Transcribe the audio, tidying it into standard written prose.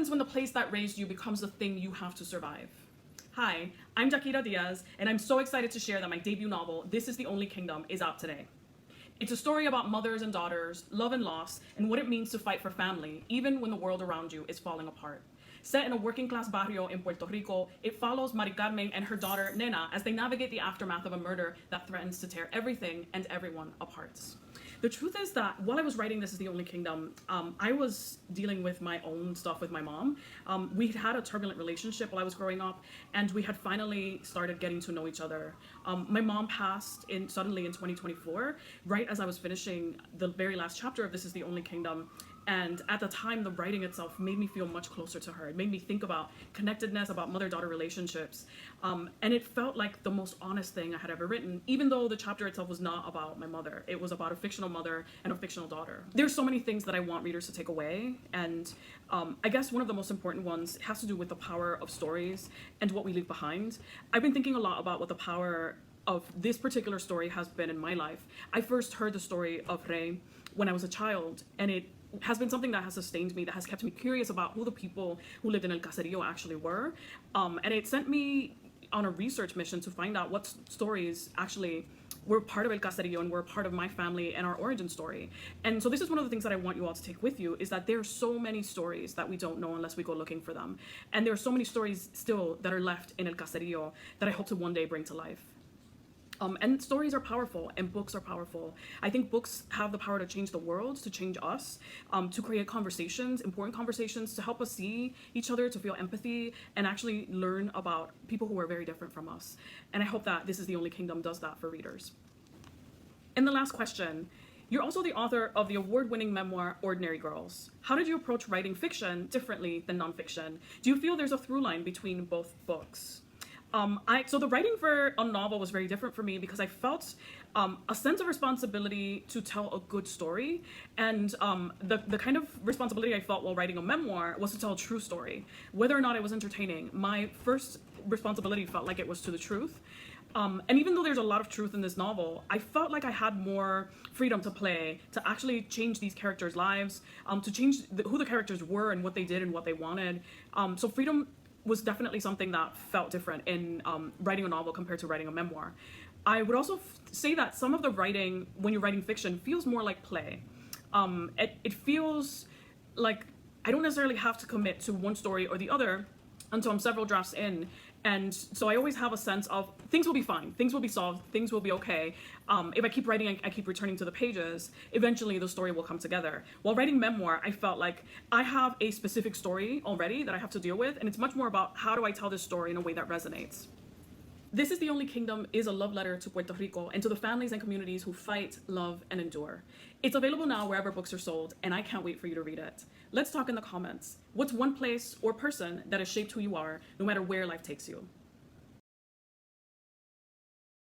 happens when the place that raised you becomes the thing you have to survive? Hi, I'm JaquiraDiaz, and I'm so excited to share that my debut novel, This Is the Only Kingdom, is out today. It's a story about mothers and daughters, love and loss, and what it means to fight for family, even when the world around you is falling apart. Set in a working-class barrio in Puerto Rico, it follows Mari Carmen and her daughter, Nena, as they navigate the aftermath of a murder that threatens to tear everything and everyone apart. The truth is that while I was writing This Is the Only Kingdom, I was dealing with my own stuff with my mom. We had a turbulent relationship while I was growing up, and we had finally started getting to know each other. My mom passed suddenly in 2024, right as I was finishing the very last chapter of This Is the Only Kingdom. And at the time, the writing itself made me feel much closer to her. It made me think about connectedness, about mother-daughter relationships. And it felt like the most honest thing I had ever written, even though the chapter itself was not about my mother. It was about a fictional mother and a fictional daughter. There's so many things that I want readers to take away. And I guess one of the most important ones has to do with the power of stories and what we leave behind. I've been thinking a lot about what the power of this particular story has been in my life. I first heard the story of Rey when I was a child, and it has been something that has sustained me, that has kept me curious about who the people who lived in El Caserío actually were. And it sent me on a research mission to find out what stories actually were part of El Caserío and were part of my family and our origin story. And so this is one of the things that I want you all to take with you, is that there are so many stories that we don't know unless we go looking for them. And there are so many stories still that are left in El Caserío that I hope to one day bring to life. And stories are powerful, and books are powerful. I think books have the power to change the world, to change us, to create conversations, important conversations, to help us see each other, to feel empathy, and actually learn about people who are very different from us. And I hope that This Is the Only Kingdom does that for readers. And the last question, you're also the author of the award-winning memoir, Ordinary Girls. How did you approach writing fiction differently than nonfiction? Do you feel there's a through line between both books? So the writing for a novel was very different for me because I felt a sense of responsibility to tell a good story, and the kind of responsibility I felt while writing a memoir was to tell a true story. Whether or not it was entertaining, my first responsibility felt like it was to the truth. And even though there's a lot of truth in this novel, I felt like I had more freedom to play, to actually change these characters' lives, to change who the characters were and what they did and what they wanted. So freedom was definitely something that felt different in writing a novel compared to writing a memoir. I would also say that some of the writing, when you're writing fiction, feels more like play. It feels like I don't necessarily have to commit to one story or the other until I'm several drafts in. And so I always have a sense of things will be fine, things will be solved, things will be okay. If I keep writing, I keep returning to the pages, eventually the story will come together. While writing memoir, I felt like I have a specific story already that I have to deal with, and it's much more about how do I tell this story in a way that resonates. This Is the Only Kingdom is a love letter to Puerto Rico and to the families and communities who fight, love, and endure. It's available now wherever books are sold, and I can't wait for you to read it. Let's talk in the comments. What's one place or person that has shaped who you are, no matter where life takes you?